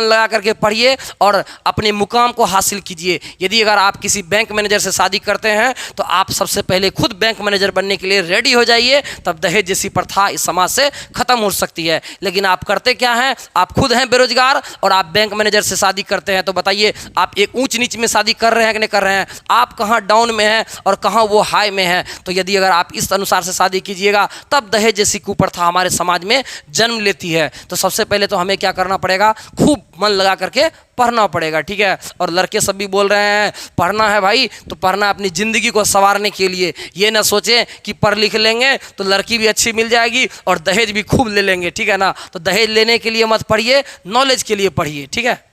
S1: लगा करके पढ़िए और अपने मुकाम को हासिल कीजिए। यदि अगर आप किसी बैंक मैनेजर से शादी करते हैं तो आप सबसे पहले खुद बैंक मैनेजर बनने के लिए रेडी हो जाइए, तब दहेज जैसी प्रथा इस समाज से खत्म हो सकती है। लेकिन आप करते क्या हैं, आप खुद हैं बेरोजगार और आप बैंक मैनेजर से शादी करते हैं, तो बताइए आप एक ऊंच नीच में शादी कर रहे हैं कि नहीं कर रहे हैं, आप कहाँ डाउन में हैं और कहाँ वो हाई में हैं। तो यदि अगर आप इस अनुसार से शादी कीजिएगा तब दहेज जैसी कुप्रथा हमारे समाज में जन्म लेती है। तो सबसे पहले तो हमें क्या करना पड़ेगा, खूब मन लगा करके पढ़ना पड़ेगा, ठीक है। और लड़के सब भी बोल रहे हैं पढ़ना है भाई, तो पढ़ना है अपनी ज़िंदगी को संवारने के लिए। ये ना सोचें कि पढ़ लिख लेंगे तो लड़की भी अच्छी मिल जाएगी और दहेज भी खूब ले लेंगे, ठीक है ना। तो दहेज लेने के लिए मत पढ़िए, नॉलेज के लिए पढ़िए, ठीक है।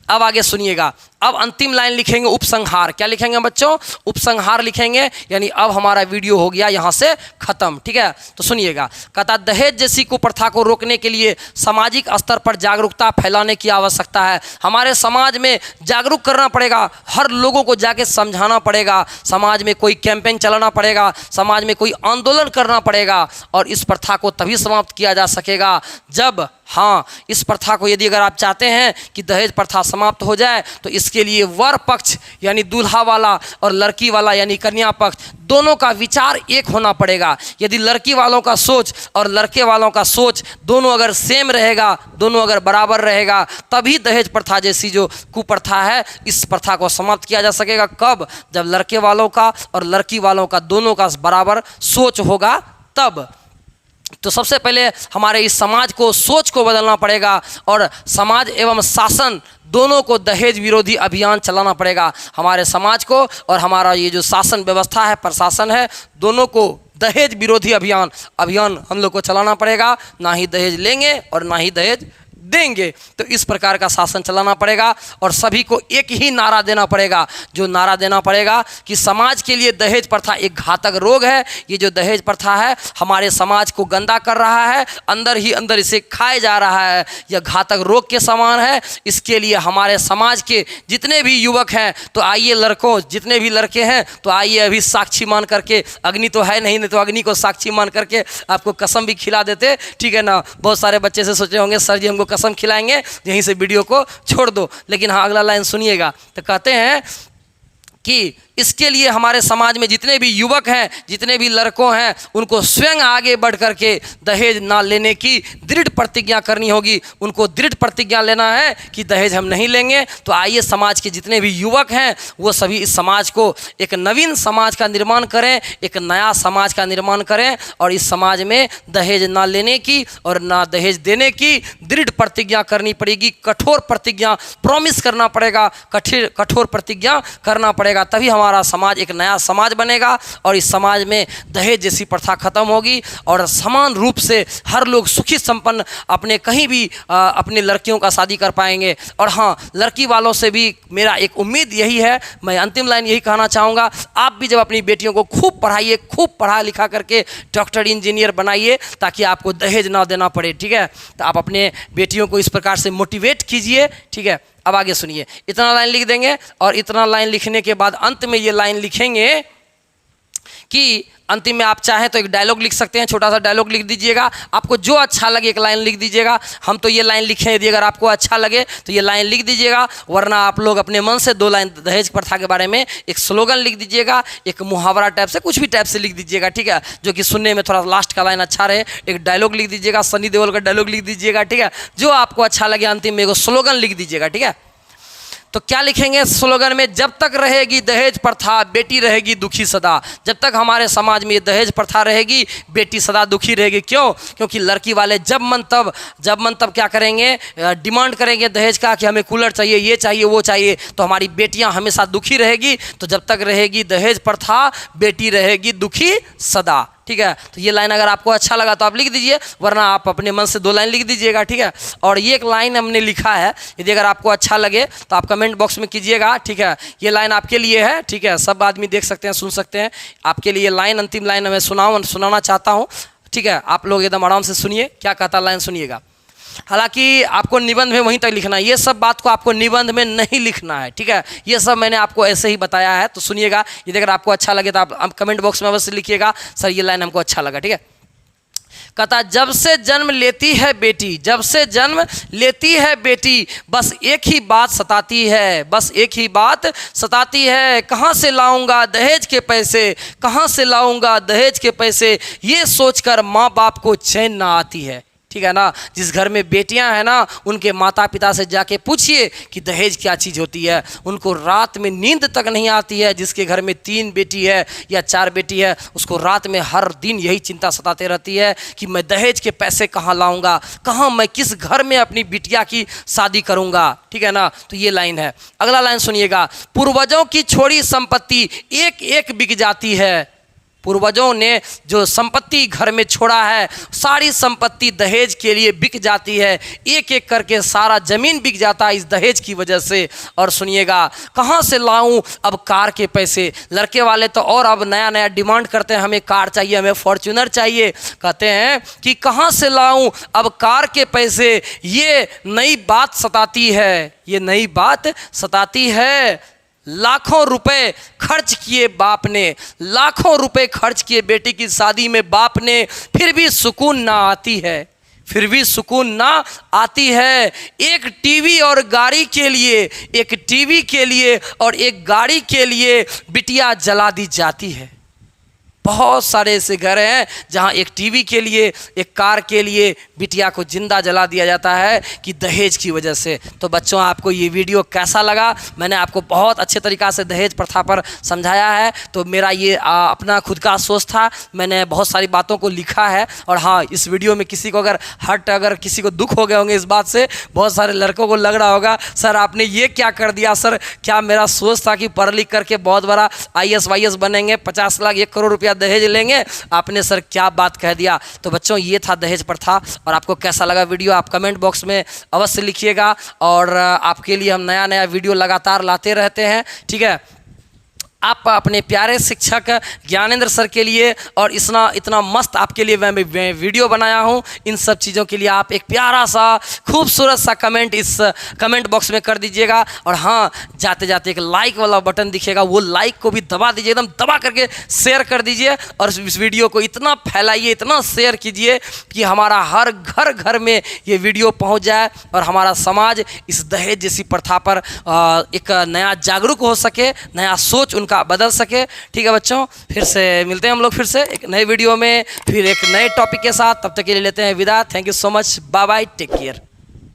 S1: अब आगे सुनिएगा, अब अंतिम लाइन लिखेंगे उपसंहार। क्या लिखेंगे बच्चों, उपसंहार लिखेंगे, यानी अब हमारा वीडियो हो गया यहाँ से खत्म, ठीक है। तो सुनिएगा, कहता दहेज जैसी कुप्रथा को रोकने के लिए सामाजिक स्तर पर जागरूकता फैलाने की आवश्यकता है। हमारे समाज में जागरूक करना पड़ेगा, हर लोगों को जाके समझाना पड़ेगा, समाज में कोई कैंपेन चलाना पड़ेगा, समाज में कोई आंदोलन करना पड़ेगा और इस प्रथा को तभी समाप्त किया जा सकेगा जब, हाँ, इस प्रथा को यदि अगर आप चाहते हैं कि दहेज प्रथा समाप्त हो जाए तो इसके लिए वर पक्ष यानी दूल्हा वाला और लड़की वाला यानी कन्या पक्ष दोनों का विचार एक होना पड़ेगा। यदि लड़की वालों का सोच और लड़के वालों का सोच दोनों अगर सेम रहेगा, दोनों अगर बराबर रहेगा, तभी दहेज प्रथा जैसी जो कुप्रथा है इस प्रथा को समाप्त किया जा सकेगा। कब, जब लड़के वालों का और लड़की वालों का दोनों का बराबर सोच होगा तब। तो सबसे पहले हमारे इस समाज को, सोच को बदलना पड़ेगा और समाज एवं शासन दोनों को दहेज विरोधी अभियान चलाना पड़ेगा। हमारे समाज को और हमारा ये जो शासन व्यवस्था है, प्रशासन है, दोनों को दहेज विरोधी अभियान हम लोग को चलाना पड़ेगा। ना ही दहेज लेंगे और ना ही दहेज देंगे। तो इस प्रकार का शासन चलाना पड़ेगा और सभी को एक ही नारा देना पड़ेगा, जो नारा देना पड़ेगा कि समाज के लिए दहेज प्रथा एक घातक रोग है। ये जो दहेज प्रथा है हमारे समाज को गंदा कर रहा है, अंदर ही अंदर इसे खाए जा रहा है, यह घातक रोग के समान है। इसके लिए हमारे समाज के जितने भी युवक हैं तो आइए, लड़कों जितने भी लड़के हैं तो आइए अभी साक्षी मान करके, अग्नि तो है नहीं तो अग्नि को साक्षी मान करके आपको कसम भी खिला देते, ठीक है ना। बहुत सारे बच्चे से सोचे होंगे सर जी हमको कसम खिलाएंगे, यहीं से वीडियो को छोड़ दो। लेकिन हाँ, अगला लाइन सुनिएगा, तो कहते हैं कि इसके लिए हमारे समाज में जितने भी युवक हैं, जितने भी लड़कों हैं, उनको स्वयं आगे बढ़ करके दहेज ना लेने की दृढ़ प्रतिज्ञा करनी होगी। उनको दृढ़ प्रतिज्ञा लेना है कि दहेज हम नहीं लेंगे। तो आइए समाज के जितने भी युवक हैं वो सभी इस समाज को एक नवीन समाज का निर्माण करें, एक नया समाज का निर्माण करें और इस समाज में दहेज ना लेने की और ना दहेज देने की दृढ़ प्रतिज्ञा करनी पड़ेगी। कठोर प्रतिज्ञा, प्रॉमिस करना पड़ेगा, कठोर प्रतिज्ञा करना पड़ेगा, तभी हमारा समाज एक नया समाज बनेगा और इस समाज में दहेज जैसी प्रथा खत्म होगी और समान रूप से हर लोग सुखी संपन्न अपने कहीं भी अपने लड़कियों का शादी कर पाएंगे। और हाँ, लड़की वालों से भी मेरा एक उम्मीद यही है, मैं अंतिम लाइन यही कहना चाहूँगा, आप भी जब अपनी बेटियों को खूब पढ़ाइए, खूब पढ़ा लिखा करके डॉक्टर इंजीनियर बनाइए ताकि आपको दहेज ना देना पड़े। ठीक है, तो आप अपने बेटियों को इस प्रकार से मोटिवेट कीजिए। ठीक है, अब आगे सुनिए, इतना लाइन लिख देंगे और इतना लाइन लिखने के बाद अंत में ये लाइन लिखेंगे कि अंतिम में आप चाहें तो एक डायलॉग लिख सकते हैं, छोटा सा डायलॉग लिख दीजिएगा, आपको जो अच्छा लगे एक लाइन लिख दीजिएगा। हम तो ये लाइन लिखें, यदि अगर आपको अच्छा लगे तो ये लाइन लिख दीजिएगा, वरना आप लोग अपने मन से 2 लाइन दहेज प्रथा के बारे में एक स्लोगन लिख दीजिएगा, एक मुहावरा टाइप से कुछ भी टाइप से लिख दीजिएगा। ठीक है, जो कि सुनने में थोड़ा लास्ट का लाइन अच्छा रहे। एक डायलॉग लिख दीजिएगा, सनी देओल का डायलॉग लिख दीजिएगा। ठीक है, जो आपको अच्छा लगे अंतिम में एक स्लोगन लिख दीजिएगा। ठीक है, तो क्या लिखेंगे स्लोगन में? जब तक रहेगी दहेज प्रथा बेटी रहेगी दुखी सदा। जब तक हमारे समाज में ये दहेज प्रथा रहेगी बेटी सदा दुखी रहेगी। क्यों? क्योंकि लड़की वाले जब मन तब क्या करेंगे, डिमांड करेंगे दहेज का कि हमें कूलर चाहिए, ये चाहिए, वो चाहिए, तो हमारी बेटियां हमेशा दुखी रहेगी। तो जब तक रहेगी दहेज प्रथा बेटी रहेगी दुखी सदा। ठीक है, तो ये लाइन अगर आपको अच्छा लगा तो आप लिख दीजिए, वरना आप अपने मन से 2 लाइन लिख दीजिएगा। ठीक है, और ये एक लाइन हमने लिखा है, यदि अगर आपको अच्छा लगे तो आप कमेंट बॉक्स में कीजिएगा। ठीक है, ये लाइन आपके लिए है। ठीक है, सब आदमी देख सकते हैं, सुन सकते हैं, आपके लिए लाइन, अंतिम लाइन मैं सुनाना चाहता हूँ। ठीक है, आप लोग एकदम आराम से सुनिए, क्या कहता लाइन सुनिएगा। हालांकि आपको निबंध में वहीं तक लिखना है, ये सब बात को आपको निबंध में नहीं लिखना है। ठीक है, ये सब मैंने आपको ऐसे ही बताया है, तो सुनिएगा। यदि अगर आपको अच्छा लगे तो आप कमेंट बॉक्स में अवश्य लिखिएगा, सर ये लाइन हमको अच्छा लगा। ठीक है, कहता जब से जन्म लेती है बेटी, जब से जन्म लेती है बेटी, बस एक ही बात सताती है, बस एक ही बात सताती है, कहाँ से लाऊंगा दहेज के पैसे, कहाँ से लाऊंगा दहेज के पैसे, ये सोचकर माँ बाप को चैन ना आती है। ठीक है ना, जिस घर में बेटियां हैं ना, उनके माता पिता से जाके पूछिए कि दहेज क्या चीज़ होती है, उनको रात में नींद तक नहीं आती है। जिसके घर में 3 बेटी है या 4 बेटी है, उसको रात में हर दिन यही चिंता सताते रहती है कि मैं दहेज के पैसे कहाँ लाऊंगा, कहाँ मैं किस घर में अपनी बिटिया की शादी करूंगा। ठीक है ना, तो ये लाइन है। अगला लाइन सुनिएगा, पूर्वजों की छोड़ी संपत्ति एक एक बिक जाती है। पूर्वजों ने जो संपत्ति घर में छोड़ा है, सारी संपत्ति दहेज के लिए बिक जाती है, एक एक करके सारा जमीन बिक जाता है इस दहेज की वजह से। और सुनिएगा, कहाँ से लाऊं अब कार के पैसे। लड़के वाले तो और अब नया नया डिमांड करते हैं, हमें कार चाहिए, हमें फॉर्च्यूनर चाहिए। कहते हैं कि कहाँ से लाऊं अब कार के पैसे, ये नई बात सताती है, ये नई बात सताती है। लाखों रुपए खर्च किए बाप ने, लाखों रुपए खर्च किए बेटी की शादी में बाप ने, फिर भी सुकून ना आती है, फिर भी सुकून ना आती है। एक टीवी और गाड़ी के लिए, एक टीवी के लिए और एक गाड़ी के लिए बिटिया जला दी जाती है। बहुत सारे ऐसे घर हैं जहां एक टीवी के लिए, एक कार के लिए बिटिया को जिंदा जला दिया जाता है कि दहेज की वजह से। तो बच्चों, आपको ये वीडियो कैसा लगा? मैंने आपको बहुत अच्छे तरीक़ा से दहेज प्रथा पर समझाया है। तो मेरा ये अपना खुद का सोच था, मैंने बहुत सारी बातों को लिखा है। और हाँ, इस वीडियो में किसी को अगर किसी को दुख हो गए होंगे इस बात से, बहुत सारे लड़कों को लग रहा होगा सर आपने ये क्या कर दिया, सर क्या मेरा सोच था कि पढ़ लिख करके बहुत बड़ा IAS वाईएस बनेंगे, 50 लाख 1 करोड़ रुपया दहेज लेंगे, आपने सर क्या बात कह दिया। तो बच्चों, ये था दहेज प्रथा। और आपको कैसा लगा वीडियो आप कमेंट बॉक्स में अवश्य लिखिएगा। और आपके लिए हम नया नया वीडियो लगातार लाते रहते हैं। ठीक है, आप अपने प्यारे शिक्षक ज्ञानेंद्र सर के लिए और इतना मस्त आपके लिए मैं वीडियो बनाया हूँ। इन सब चीज़ों के लिए आप एक प्यारा सा खूबसूरत सा कमेंट इस कमेंट बॉक्स में कर दीजिएगा। और हाँ, जाते जाते एक लाइक वाला बटन दिखेगा, वो लाइक को भी दबा दीजिए, एकदम दबा करके शेयर कर दीजिए। और इस वीडियो को इतना फैलाइए, इतना शेयर कीजिए कि हमारा हर घर घर में ये वीडियो पहुँच जाए और हमारा समाज इस दहेज जैसी प्रथा पर एक नया जागरूक हो सके, नया सोच उनका बदल सके। ठीक है बच्चों, फिर से मिलते हैं हम लोग फिर से एक नए वीडियो में, फिर एक नए टॉपिक के साथ। तब तक के लिए लेते हैं विदा। Thank you so much, bye bye, take care.